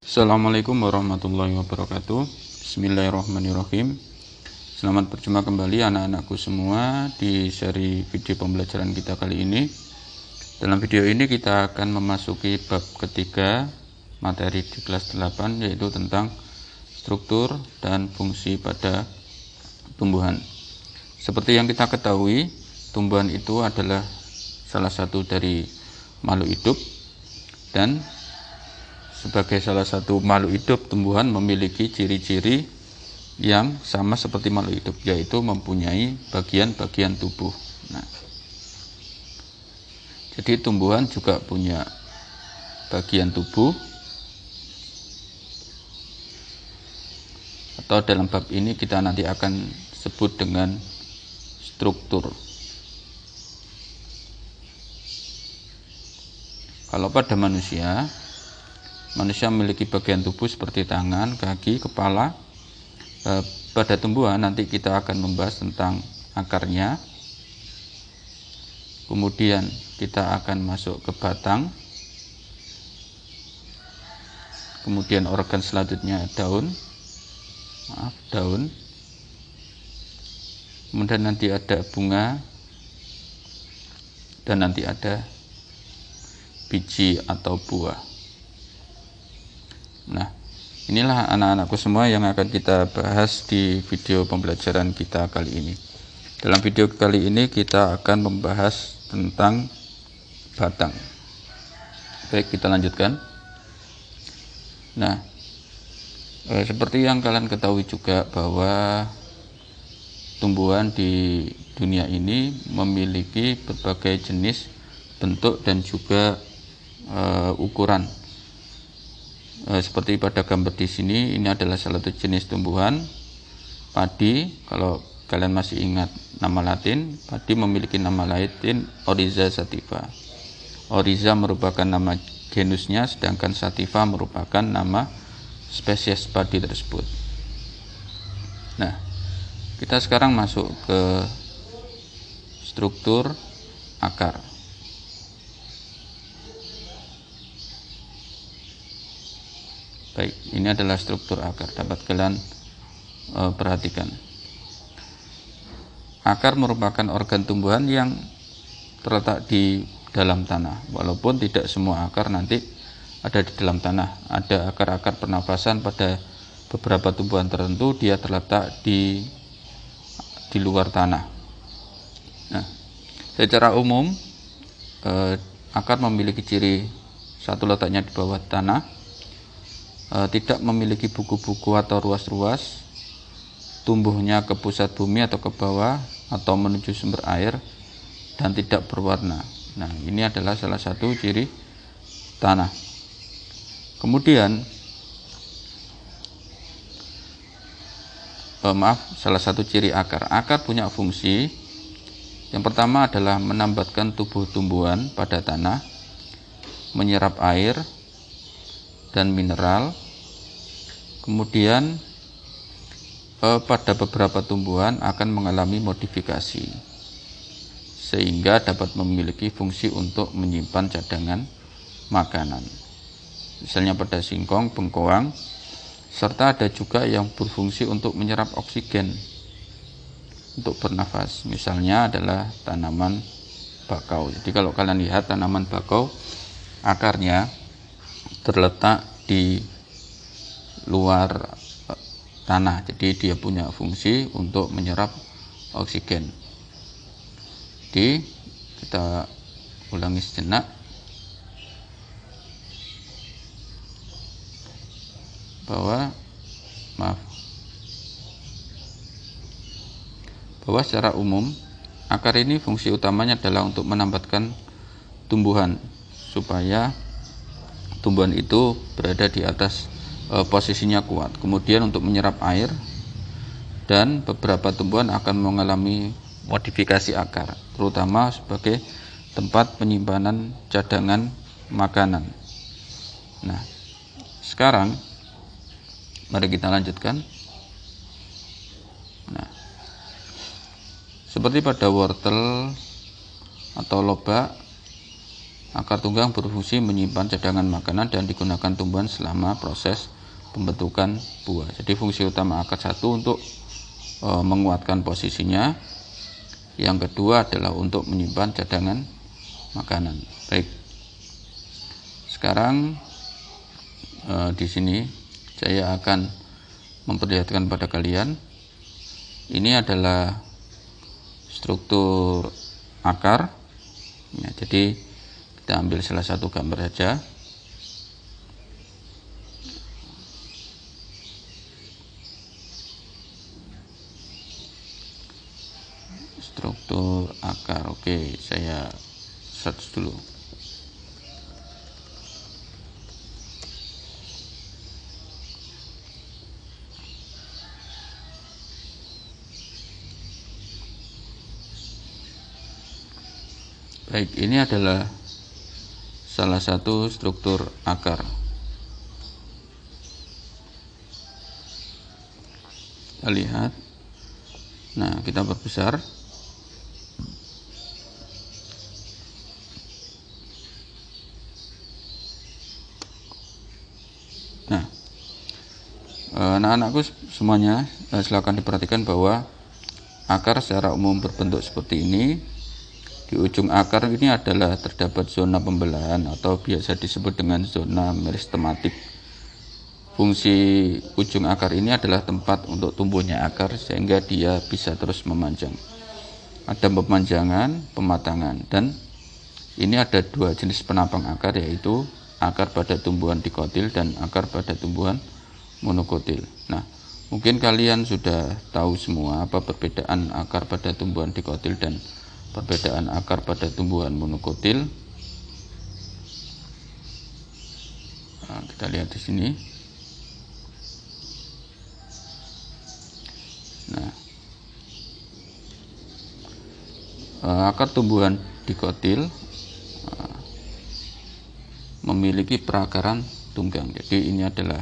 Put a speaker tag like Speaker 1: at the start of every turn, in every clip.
Speaker 1: Assalamualaikum warahmatullahi wabarakatuh. Bismillahirrahmanirrahim. Selamat berjumpa kembali anak-anakku semua di seri video pembelajaran kita kali ini. Dalam video ini kita akan memasuki bab ketiga materi di kelas 8, yaitu tentang struktur dan fungsi pada tumbuhan. Seperti yang kita ketahui, tumbuhan itu adalah salah satu dari makhluk hidup, dan sebagai salah satu makhluk hidup, tumbuhan memiliki ciri-ciri yang sama seperti makhluk hidup, yaitu mempunyai bagian-bagian tubuh. Nah, jadi tumbuhan juga punya bagian tubuh, atau dalam bab ini kita nanti akan sebut dengan struktur. Kalau pada manusia memiliki bagian tubuh seperti tangan, kaki, kepala. Pada tumbuhan nanti kita akan membahas tentang akarnya. Kemudian kita akan masuk ke batang. Kemudian organ selanjutnya daun. Kemudian nanti ada bunga. Dan nanti ada biji atau buah. Nah, inilah anak-anakku semua yang akan kita bahas di video pembelajaran kita kali ini. Dalam video kali ini kita akan membahas tentang batang. Baik, kita lanjutkan. Nah, seperti yang kalian ketahui juga bahwa tumbuhan di dunia ini memiliki berbagai jenis, bentuk, dan juga ukuran. Seperti pada gambar di sini, ini adalah salah satu jenis tumbuhan padi. Kalau kalian masih ingat nama Latin, padi memiliki nama Latin Oryza sativa. Oryza merupakan nama genusnya, sedangkan sativa merupakan nama spesies padi tersebut. Nah, kita sekarang masuk ke struktur akar. Baik, ini adalah struktur akar, dapat kalian perhatikan. Akar merupakan organ tumbuhan yang terletak di dalam tanah. Walaupun tidak semua akar nanti ada di dalam tanah. Ada akar-akar pernafasan pada beberapa tumbuhan tertentu, dia terletak di luar tanah. Nah, secara umum akar memiliki ciri satu, letaknya di bawah tanah, tidak memiliki buku-buku atau ruas-ruas, tumbuhnya ke pusat bumi atau ke bawah atau menuju sumber air, dan tidak berwarna. Nah, ini adalah salah satu ciri tanah. Kemudian salah satu ciri akar. Akar punya fungsi. Yang pertama adalah menambatkan tubuh tumbuhan pada tanah, menyerap air dan mineral. Kemudian pada beberapa tumbuhan akan mengalami modifikasi sehingga dapat memiliki fungsi untuk menyimpan cadangan makanan, misalnya pada singkong, bengkoang, serta ada juga yang berfungsi untuk menyerap oksigen untuk bernafas, misalnya adalah tanaman bakau. Jadi kalau kalian lihat tanaman bakau, akarnya terletak di luar tanah, jadi dia punya fungsi untuk menyerap oksigen. Jadi kita ulangi sejenak. Bahwa secara umum akar ini fungsi utamanya adalah untuk menambatkan tumbuhan supaya tumbuhan itu berada di atas, posisinya kuat. Kemudian untuk menyerap air, dan beberapa tumbuhan akan mengalami modifikasi akar, terutama sebagai tempat penyimpanan cadangan makanan. Nah, sekarang mari kita lanjutkan. Nah, seperti pada wortel atau lobak, Akar tunggang berfungsi menyimpan cadangan makanan dan digunakan tumbuhan selama proses pembentukan buah. Jadi fungsi utama akar satu untuk menguatkan posisinya, yang kedua adalah untuk menyimpan cadangan makanan. Baik, sekarang di sini saya akan memperlihatkan pada kalian. Ini adalah struktur akar. Ya, jadi kita ambil salah satu gambar saja. Struktur akar. Oke, saya search dulu. Baik, ini adalah salah satu struktur akar. Kita lihat. Nah, kita perbesar. Nah, anak-anakku semuanya, silakan diperhatikan bahwa akar secara umum berbentuk seperti ini. Di ujung akar ini adalah terdapat zona pembelahan atau biasa disebut dengan zona meristematik. Fungsi ujung akar ini adalah tempat untuk tumbuhnya akar sehingga dia bisa terus memanjang. Ada pemanjangan, pematangan, dan ini ada dua jenis penampang akar, yaitu akar pada tumbuhan dikotil dan akar pada tumbuhan monokotil. Nah, mungkin kalian sudah tahu semua apa perbedaan akar pada tumbuhan dikotil dan perbedaan akar pada tumbuhan monokotil. Nah, kita lihat di sini. Nah, akar tumbuhan dikotil memiliki perakaran tunggang. Jadi ini adalah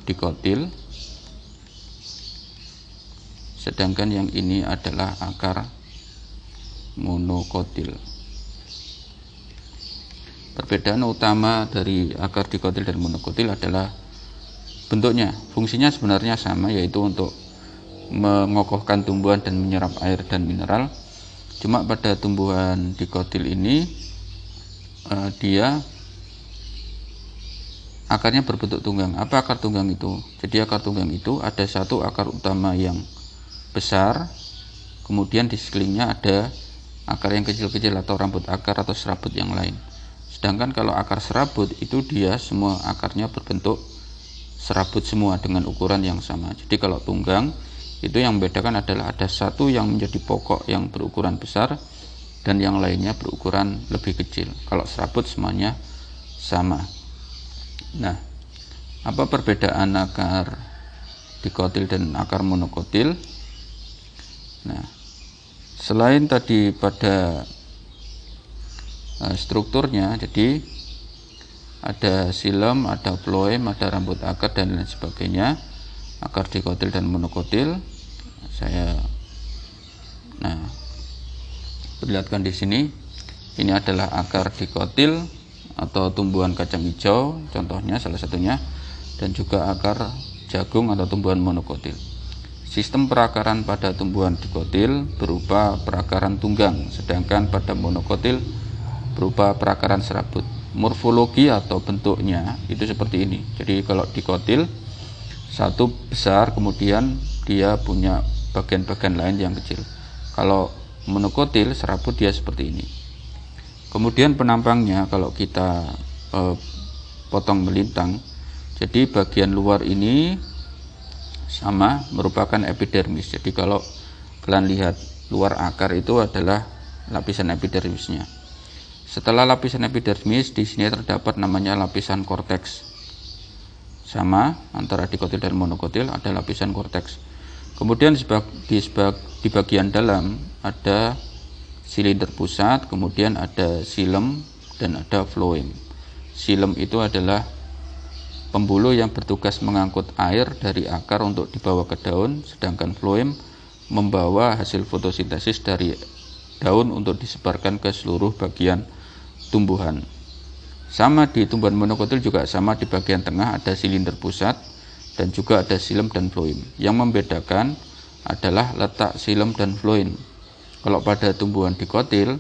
Speaker 1: dikotil, sedangkan yang ini adalah akar monokotil. Perbedaan utama dari akar dikotil dan monokotil adalah bentuknya. Fungsinya sebenarnya sama, yaitu untuk mengokohkan tumbuhan dan menyerap air dan mineral. Cuma pada tumbuhan dikotil ini dia akarnya berbentuk tunggang. Apa akar tunggang itu? Jadi akar tunggang itu ada satu akar utama yang besar, kemudian di sekelilingnya ada akar yang kecil-kecil atau rambut akar atau serabut yang lain. Sedangkan kalau akar serabut itu dia semua akarnya berbentuk serabut semua dengan ukuran yang sama. Jadi kalau tunggang itu yang membedakan adalah ada satu yang menjadi pokok yang berukuran besar dan yang lainnya berukuran lebih kecil. Kalau serabut semuanya sama. Nah, apa perbedaan akar dikotil dan akar monokotil? Nah, selain tadi pada strukturnya, jadi ada xilem, ada floem, ada rambut akar dan lain sebagainya. Akar dikotil dan monokotil, perlihatkan di sini. Ini adalah akar dikotil atau tumbuhan kacang hijau, contohnya salah satunya, dan juga akar jagung atau tumbuhan monokotil. Sistem perakaran pada tumbuhan dikotil berupa perakaran tunggang, sedangkan pada monokotil berupa perakaran serabut. Morfologi atau bentuknya itu seperti ini. Jadi kalau dikotil satu besar, kemudian dia punya bagian-bagian lain yang kecil. Kalau monokotil serabut dia seperti ini. Kemudian penampangnya kalau kita potong melintang, jadi bagian luar ini sama merupakan epidermis. Jadi kalau kalian lihat luar akar itu adalah lapisan epidermisnya. Setelah lapisan epidermis, di sini terdapat namanya lapisan korteks. Sama antara dikotil dan monokotil, ada lapisan korteks. Kemudian di bagian dalam ada silinder pusat, kemudian ada xilem dan ada floem. Xilem itu adalah pembuluh yang bertugas mengangkut air dari akar untuk dibawa ke daun, sedangkan floem membawa hasil fotosintesis dari daun untuk disebarkan ke seluruh bagian tumbuhan. Sama di tumbuhan monokotil juga sama, di bagian tengah ada silinder pusat dan juga ada xilem dan floem. Yang membedakan adalah letak xilem dan floem. Kalau pada tumbuhan dikotil,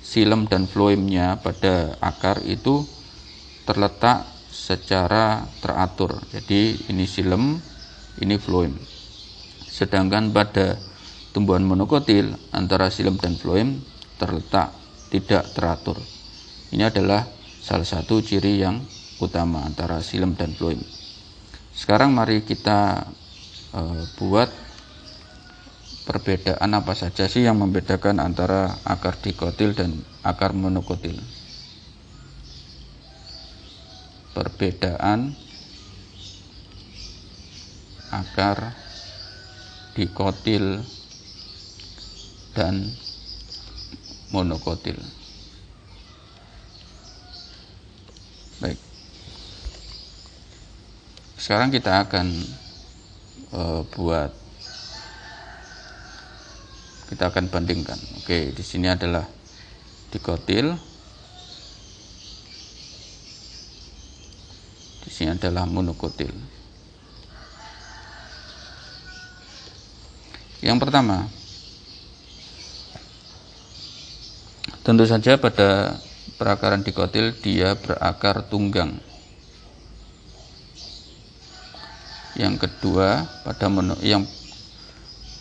Speaker 1: xilem dan floemnya pada akar itu terletak secara teratur. Jadi ini xilem, ini floem. Sedangkan pada tumbuhan monokotil, antara xilem dan floem terletak tidak teratur. Ini adalah salah satu ciri yang utama antara xilem dan floem. Sekarang mari kita buat perbedaan apa saja sih yang membedakan antara akar dikotil dan akar monokotil. Perbedaan akar dikotil dan monokotil. Baik. Sekarang kita akan kita akan bandingkan. Oke, di sini adalah dikotil, di sini adalah monokotil. Yang pertama, tentu saja pada perakaran dikotil dia berakar tunggang. Yang kedua,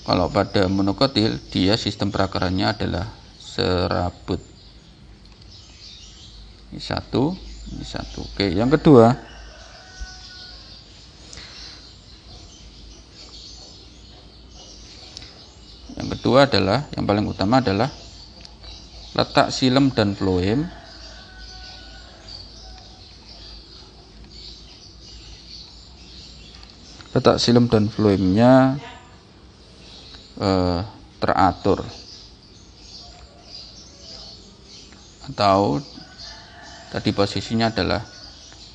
Speaker 1: kalau pada monokotil dia sistem perakarannya adalah serabut. Ini satu. Oke, yang kedua, adalah yang paling utama adalah letak xilem dan floem floemnya teratur, atau tadi posisinya adalah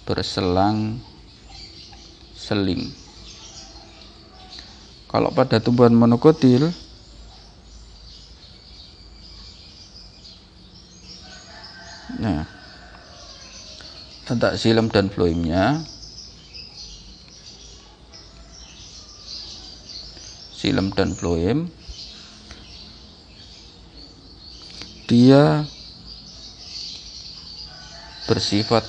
Speaker 1: berselang-seling. Kalau pada tumbuhan monokotil letak xilem dan floemnya dia bersifat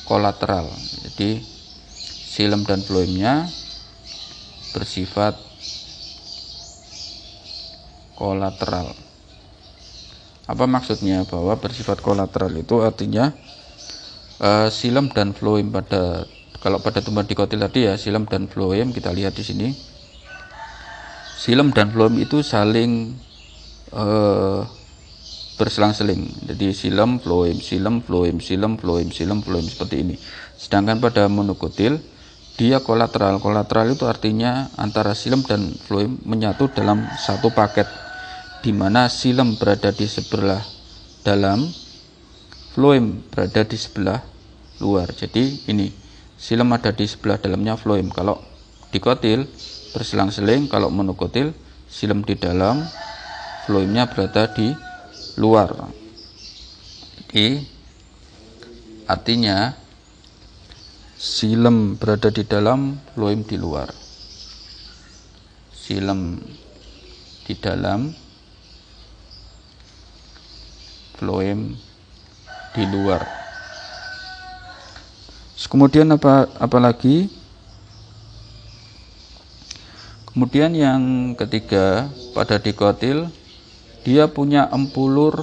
Speaker 1: kolateral. Jadi xilem dan floemnya bersifat kolateral. Apa maksudnya bahwa bersifat kolateral? Itu artinya xilem dan floem kalau pada tumbuhan dikotil tadi ya, xilem dan floem kita lihat di sini. Xilem dan floem itu saling berselang-seling. Jadi xilem, floem seperti ini. Sedangkan pada monokotil dia kolateral. Kolateral itu artinya antara xilem dan floem menyatu dalam satu paket, di mana xilem berada di sebelah dalam, floem berada di sebelah luar. Jadi ini xilem ada di sebelah dalamnya floem. Kalau dikotil berselang-seling, kalau monokotil xilem di dalam, floemnya berada di luar. Jadi artinya xilem berada di dalam, floem di luar. Xilem di dalam, floem di luar. Kemudian apa lagi? Kemudian yang ketiga, pada dikotil dia punya empulur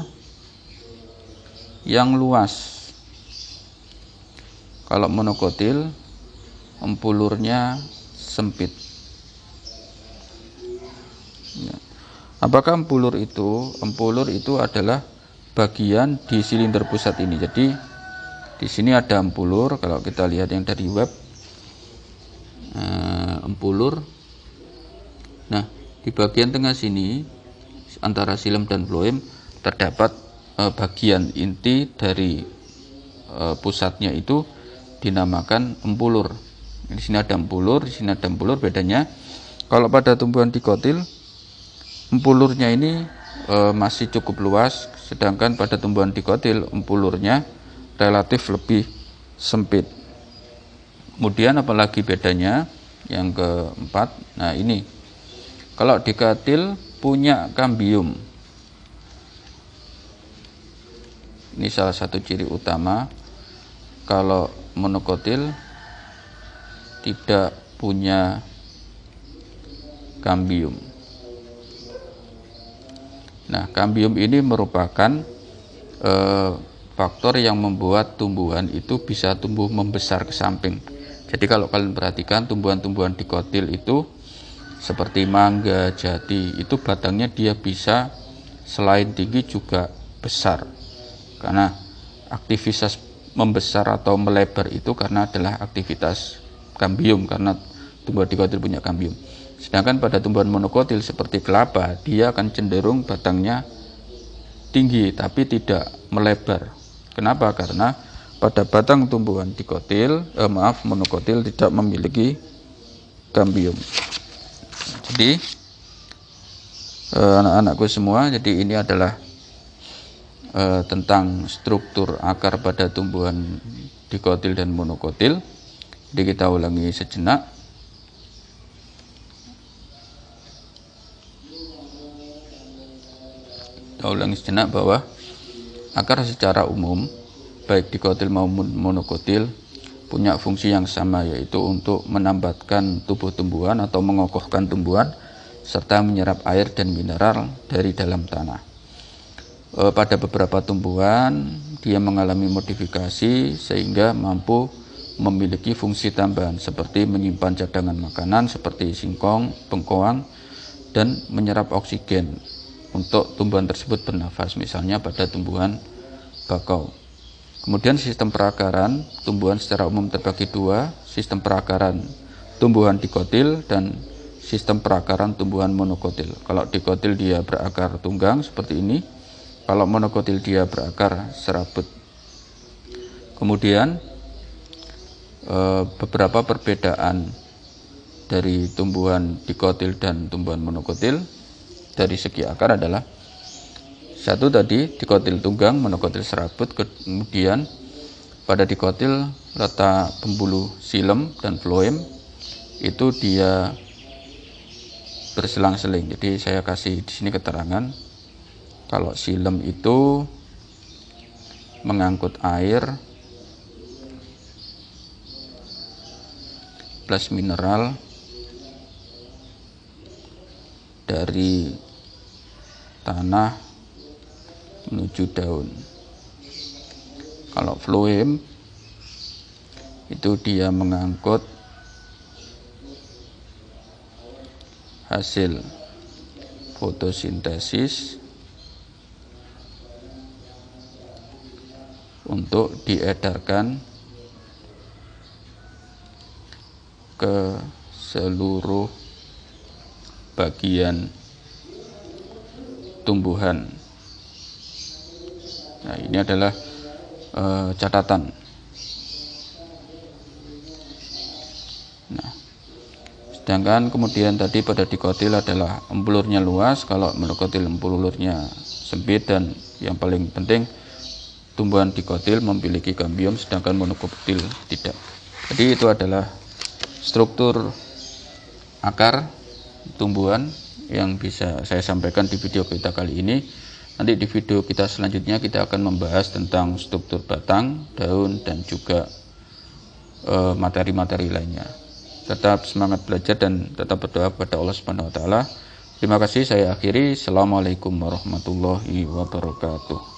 Speaker 1: yang luas. Kalau monokotil empulurnya sempit. Apakah empulur itu? Empulur itu adalah bagian di silinder pusat ini. Jadi di sini ada empulur. Kalau kita lihat yang dari web, empulur. Nah, di bagian tengah sini antara xilem dan floem terdapat bagian inti dari pusatnya itu dinamakan empulur. Di sini ada empulur, di sini ada empulur. Bedanya kalau pada tumbuhan dikotil empulurnya ini masih cukup luas, sedangkan pada tumbuhan dikotil umpulurnya relatif lebih sempit. Kemudian apalagi bedanya yang keempat, nah ini kalau dikotil punya kambium, ini salah satu ciri utama. Kalau monokotil tidak punya kambium. Nah, kambium ini merupakan faktor yang membuat tumbuhan itu bisa tumbuh membesar ke samping. Jadi kalau kalian perhatikan tumbuhan-tumbuhan dikotil itu seperti mangga, jati, itu batangnya dia bisa selain tinggi juga besar. Karena aktivitas membesar atau melebar itu karena adalah aktivitas kambium, karena tumbuhan dikotil punya kambium. Sedangkan pada tumbuhan monokotil seperti kelapa, dia akan cenderung batangnya tinggi tapi tidak melebar. Kenapa? Karena pada batang tumbuhan monokotil tidak memiliki kambium. Jadi anak-anakku semua, jadi ini adalah tentang struktur akar pada tumbuhan dikotil dan monokotil. Jadi kita ulangi sejenak. Bahwa akar secara umum baik dikotil maupun monokotil punya fungsi yang sama, yaitu untuk menambatkan tubuh tumbuhan atau mengokohkan tumbuhan serta menyerap air dan mineral dari dalam tanah. Pada beberapa tumbuhan dia mengalami modifikasi sehingga mampu memiliki fungsi tambahan seperti menyimpan cadangan makanan seperti singkong, bengkoang, dan menyerap oksigen untuk tumbuhan tersebut bernafas, misalnya pada tumbuhan bakau. Kemudian sistem perakaran tumbuhan secara umum terbagi dua, sistem perakaran tumbuhan dikotil dan sistem perakaran tumbuhan monokotil. Kalau dikotil dia berakar tunggang seperti ini, kalau monokotil dia berakar serabut. Kemudian beberapa perbedaan dari tumbuhan dikotil dan tumbuhan monokotil dari segi akar adalah satu tadi dikotil tunggang, monokotil serabut. Kemudian pada dikotil letak pembuluh xilem dan floem itu dia berselang-seling. Jadi saya kasih di sini keterangan kalau xilem itu mengangkut air plus mineral dari tanah menuju daun. Kalau floem itu dia mengangkut hasil fotosintesis untuk diedarkan ke seluruh bagian tumbuhan. Nah, ini adalah catatan. Nah, sedangkan kemudian tadi pada dikotil adalah umpulurnya luas, kalau monokotil umpulurnya sempit, dan yang paling penting tumbuhan dikotil memiliki kambium sedangkan monokotil tidak. Jadi itu adalah struktur akar tumbuhan yang bisa saya sampaikan di video kita kali ini. Nanti di video kita selanjutnya kita akan membahas tentang struktur batang, daun, dan juga materi-materi lainnya. Tetap semangat belajar dan tetap berdoa kepada Allah Subhanahu wa taala. Terima kasih, saya akhiri. Assalamualaikum warahmatullahi wabarakatuh.